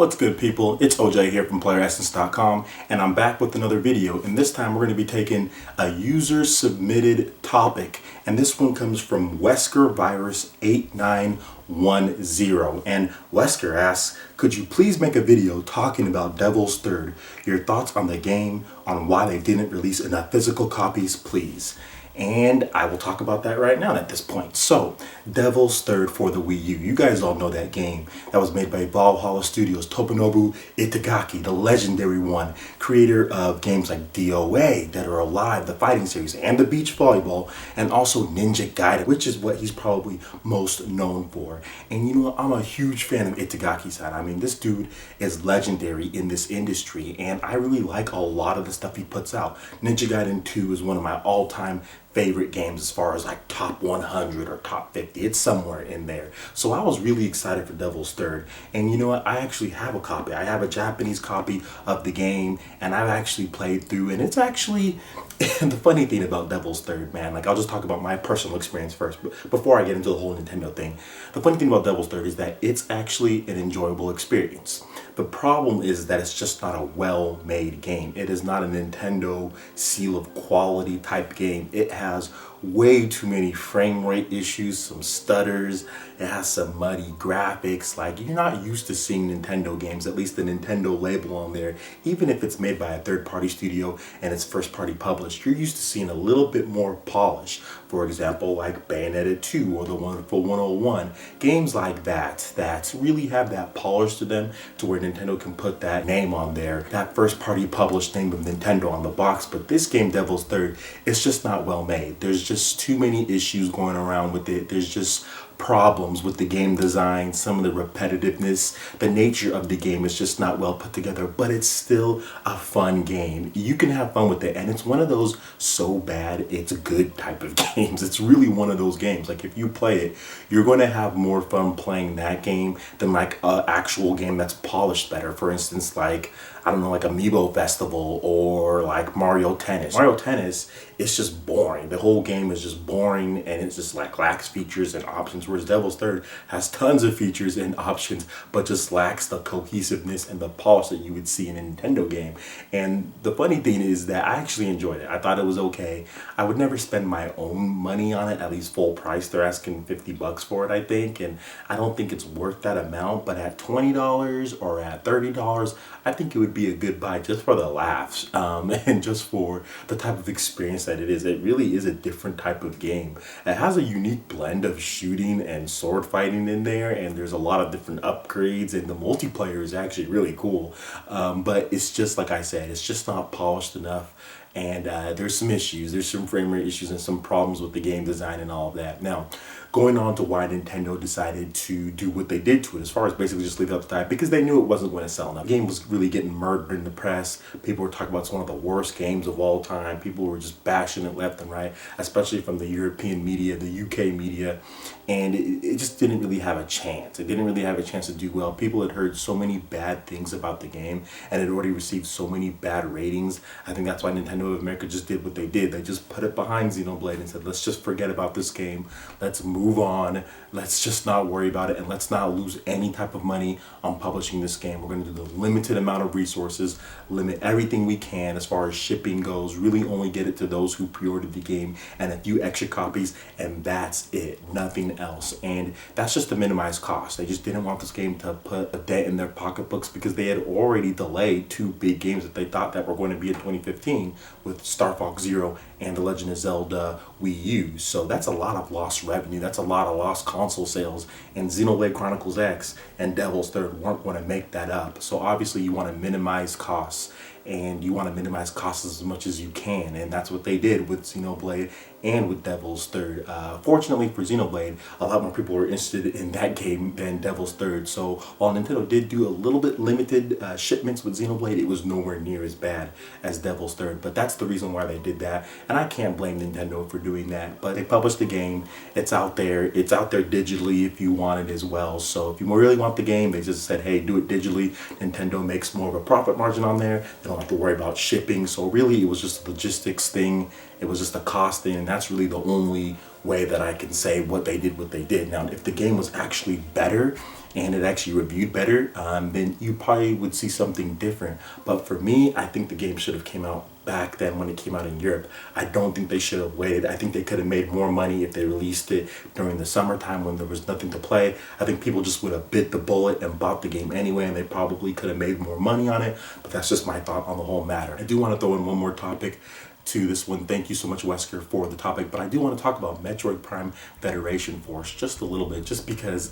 What's good, people? It's OJ here from PlayerEssence.com, and I'm back with another video. And this time we're going to be taking a user submitted topic, and this one comes from Wesker Virus 8910. And Wesker asks, could you please make a video talking about Devil's Third? Your thoughts on the game, on why they didn't release enough physical copies, please. And I will talk about that right now at this point. So, Devil's Third for the Wii U. You guys all know that game that was made by Valhalla Studios, Tomonobu Itagaki, the legendary one, creator of games like DOA, Dead or Alive, the fighting series, and the beach volleyball, and also Ninja Gaiden, which is what he's probably most known for. And you know, I'm a huge fan of Itagaki's side. I mean, this dude is legendary in this industry, and I really like a lot of the stuff he puts out. Ninja Gaiden 2 is one of my all-time favorite games as far as like top 100 or top 50. It's somewhere in there. So I was really excited for Devil's Third. And you know what? I actually have a copy. I have a Japanese copy of the game, and I've actually played through, and it's actually the funny thing about Devil's Third, man, like I'll just talk about my personal experience first before I get into the whole Nintendo thing. The funny thing about Devil's Third is that it's actually an enjoyable experience. The problem is that it's just not a well-made game. It is not a Nintendo seal of quality type game. It has way too many frame rate issues, some stutters, it has some muddy graphics. Like, you're not used to seeing Nintendo games, at least the Nintendo label on there, even if it's made by a third-party studio and it's first-party published, you're used to seeing a little bit more polish. For example, like Bayonetta 2 or the Wonderful 101, games like that really have that polish to them to where Nintendo can put that name on there, that first-party published name of Nintendo on the box. But this game, Devil's Third, it's just not well made. There's just too many issues going around with it. There's just problems with the game design, some of the repetitiveness. The nature of the game is just not well put together, but it's still a fun game. You can have fun with it, and it's one of those so bad it's good type of games. It's really one of those games. Like, if you play it, you're going to have more fun playing that game than like an actual game that's polished better. For instance, like, I don't know, like Amiibo Festival or like Mario Tennis. Mario Tennis is just boring. The whole game is just boring, and it's just like lacks features and options, whereas Devil's Third has tons of features and options, but just lacks the cohesiveness and the polish that you would see in a Nintendo game. And the funny thing is that I actually enjoyed it. I thought it was okay. I would never spend my own money on it, at least full price. They're asking $50 for it, I think, and I don't think it's worth that amount, but at $20 or at $30, I think it would be a good buy just for the laughs, and just for the type of experience that it is. It really is a different type of game. It has a unique blend of shooting and sword fighting in there, and there's a lot of different upgrades, and the multiplayer is actually really cool. But it's just, like I said, it's just not polished enough. And there's some issues. There's some frame rate issues and some problems with the game design and all of that. Now, going on to why Nintendo decided to do what they did to it, as far as basically just leave it up to that, because they knew it wasn't going to sell enough. The game was really getting murdered in the press. People were talking about it's one of the worst games of all time. People were just bashing it left and right, especially from the European media, the UK media, and it just didn't really have a chance. It didn't really have a chance to do well. People had heard so many bad things about the game, and it already received so many bad ratings. I think that's why Nintendo of America just did what they did. They just put it behind Xenoblade and said, let's just forget about this game. Let's move on. Let's just not worry about it, and let's not lose any type of money on publishing this game. We're going to do the limited amount of resources, limit everything we can as far as shipping goes, really only get it to those who pre-ordered the game and a few extra copies, and that's it. Nothing else. And that's just to minimize costs. They just didn't want this game to put a dent in their pocketbooks, because they had already delayed two big games that they thought that were going to be in 2015 with Star Fox Zero and The Legend of Zelda Wii U. So that's a lot of lost revenue. That's a lot of lost console sales. And Xenoblade Chronicles X and Devil's Third weren't going to make that up. So obviously you want to minimize costs, and you want to minimize costs as much as you can, and that's what they did with Xenoblade and with Devil's Third. Fortunately for Xenoblade, a lot more people were interested in that game than Devil's Third. So while Nintendo did do a little bit limited shipments with Xenoblade, it was nowhere near as bad as Devil's Third. But that's the reason why they did that, and I can't blame Nintendo for doing that. But they published the game. It's out there. It's out there digitally if you want it as well. So if you really want the game, they just said, hey, do it digitally. Nintendo makes more of a profit margin on there. They don't have to worry about shipping. So really, it was just a logistics thing. It was just a cost thing, and that's really the only way that I can say what they did. Now, if the game was actually better and it actually reviewed better, then you probably would see something different. But for me, I think the game should have came out back then when it came out in Europe. I don't think they should have waited. I think they could have made more money if they released it during the summertime when there was nothing to play. I think people just would have bit the bullet and bought the game anyway, and they probably could have made more money on it. But that's just my thought on the whole matter. I do want to throw in one more topic to this one. Thank you so much, Wesker, for the topic. But I do want to talk about Metroid Prime Federation Force just a little bit, just because,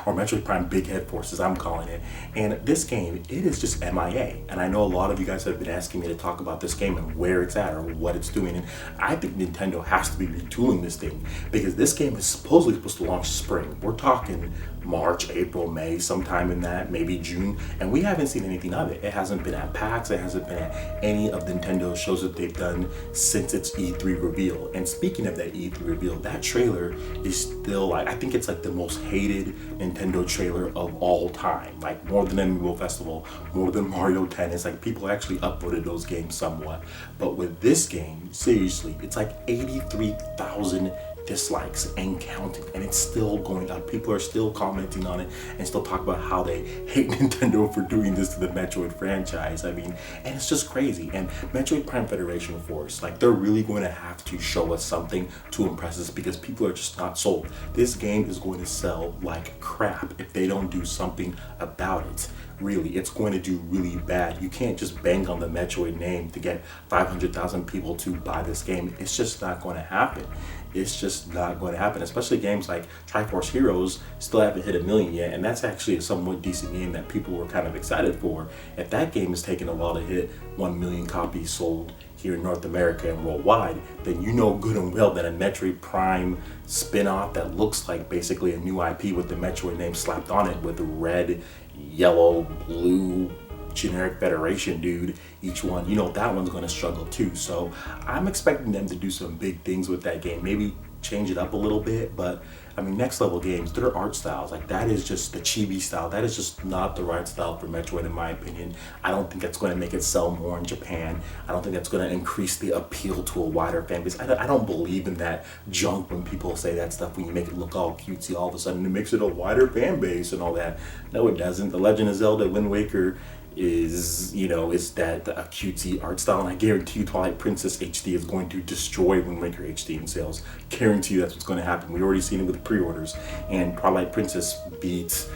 or Metroid Prime Big Head Force, as I'm calling it. And this game, it is just MIA. And I know a lot of you guys have been asking me to talk about this game and where it's at or what it's doing. And I think Nintendo has to be retooling this thing, because this game is supposedly supposed to launch spring. We're talking March, April, May, sometime in that, maybe June, and we haven't seen anything of it. It hasn't been at PAX, it hasn't been at any of Nintendo's shows that they've done since its E3 reveal. And speaking of that E3 reveal, that trailer is still like, I think it's like the most hated Nintendo trailer of all time. Like more than Amiibo Festival, more than Mario Tennis. Like people actually upvoted those games somewhat. But with this game, seriously, it's like 83,000 dislikes and counting, and it's still going up. People are still commenting on it and still talk about how they hate Nintendo for doing this to the Metroid franchise. I mean, and it's just crazy. And Metroid Prime Federation Force, like, they're really going to have to show us something to impress us, because people are just not sold. This game is going to sell like crap if they don't do something about it. Really, it's going to do really bad. You can't just bang on the Metroid name to get 500,000 people to buy this game. It's just not going to happen. It's just not going to happen, especially games like Triforce Heroes still haven't hit 1 million yet, and that's actually a somewhat decent game that people were kind of excited for. If that game is taking a while to hit 1 million copies sold here in North America and worldwide, then you know good and well that a Metroid Prime spin-off that looks like basically a new IP with the Metroid name slapped on it with red, yellow, blue, generic Federation dude, each one, you know, that one's going to struggle too. So I'm expecting them to do some big things with that game, maybe change it up a little bit. But I mean, next level games, their art styles, like, that is just the chibi style. That is just not the right style for Metroid, in my opinion. I don't think that's going to make it sell more in Japan. I don't think that's going to increase the appeal to a wider fan base. I don't believe in that junk when people say that stuff, when you make it look all cutesy, all of a sudden it makes it a wider fan base and all that. No, it doesn't. The Legend of Zelda Wind Waker is, you know, is that a cutesy art style, and I guarantee you Twilight Princess HD is going to destroy Wind Waker HD in sales. Guarantee you that's what's going to happen. We already seen it with pre-orders, and Twilight Princess beats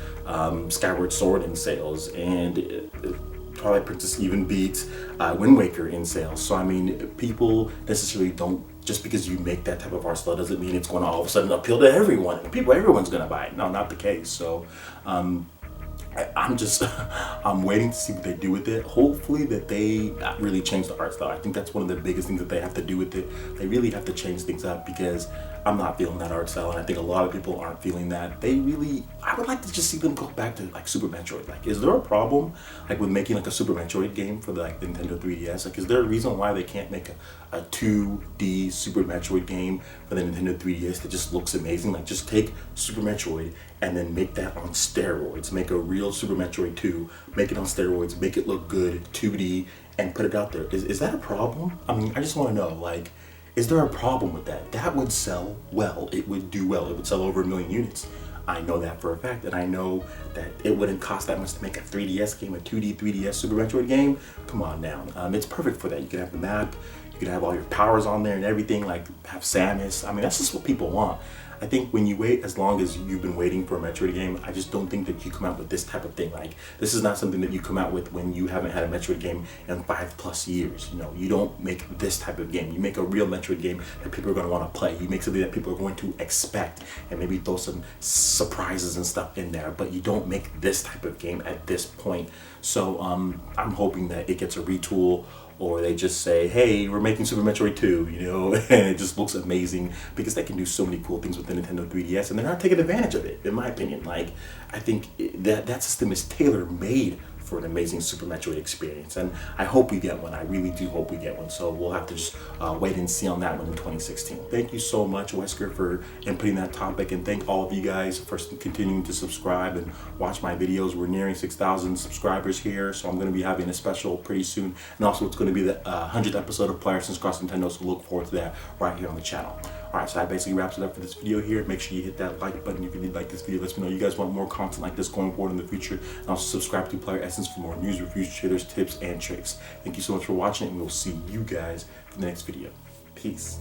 Skyward Sword in sales, and Twilight Princess even beats Wind Waker in sales. So I mean, people necessarily don't, just because you make that type of art style doesn't mean it's going to all of a sudden appeal to everyone. Everyone's going to buy it. No, not the case. So I'm waiting to see what they do with it. Hopefully that they really change the art style. I think that's one of the biggest things that they have to do with it. They really have to change things up, because I'm not feeling that art style, and I think a lot of people aren't feeling that. I would like to just see them go back to like Super Metroid. Like, is there a problem like with making like a Super Metroid game for the like Nintendo 3DS? Like, is there a reason why they can't make a 2D Super Metroid game for the Nintendo 3DS that just looks amazing? Like, just take Super Metroid and then make that on steroids. Make a real Super Metroid 2, make it on steroids, make it look good, 2D, and put it out there. Is that a problem? I mean, I just want to know, like, is there a problem with that? That would sell well. It would do well. It would sell over 1 million units. I know that for a fact, and I know that it wouldn't cost that much to make a 3DS game, a 2D 3DS Super Metroid game. Come on now. It's perfect for that. You can have the map, you can have all your powers on there and everything, like have Samus. I mean, that's just what people want. I think when you wait as long as you've been waiting for a Metroid game, I just don't think that you come out with this type of thing. Like, this is not something that you come out with when you haven't had a Metroid game in 5+ years. You know, you don't make this type of game. You make a real Metroid game that people are going to want to play. You make something that people are going to expect, and maybe throw some surprises and stuff in there. But you don't make this type of game at this point. So I'm hoping that it gets a retool, or they just say, hey, we're making Super Metroid 2, you know, and it just looks amazing, because they can do so many cool things with the Nintendo 3DS, and they're not taking advantage of it, in my opinion. Like, I think that system is tailor-made for an amazing Super Metroid experience, and I hope we get one. I really do hope we get one, so we'll have to just wait and see on that one in 2016. Thank you so much, Wesker, for inputting that topic, and thank all of you guys for continuing to subscribe and watch my videos. We're nearing 6,000 subscribers here, so I'm going to be having a special pretty soon, and also it's going to be the 100th episode of PlayerEssence Cross Nintendo, so look forward to that right here on the channel. Alright, so that basically wraps it up for this video here. Make sure you hit that like button if you did like this video. Let me know you guys want more content like this going forward in the future. And also subscribe to PlayerEssence for more news, reviews, trailers, tips, and tricks. Thank you so much for watching, and we'll see you guys in the next video. Peace.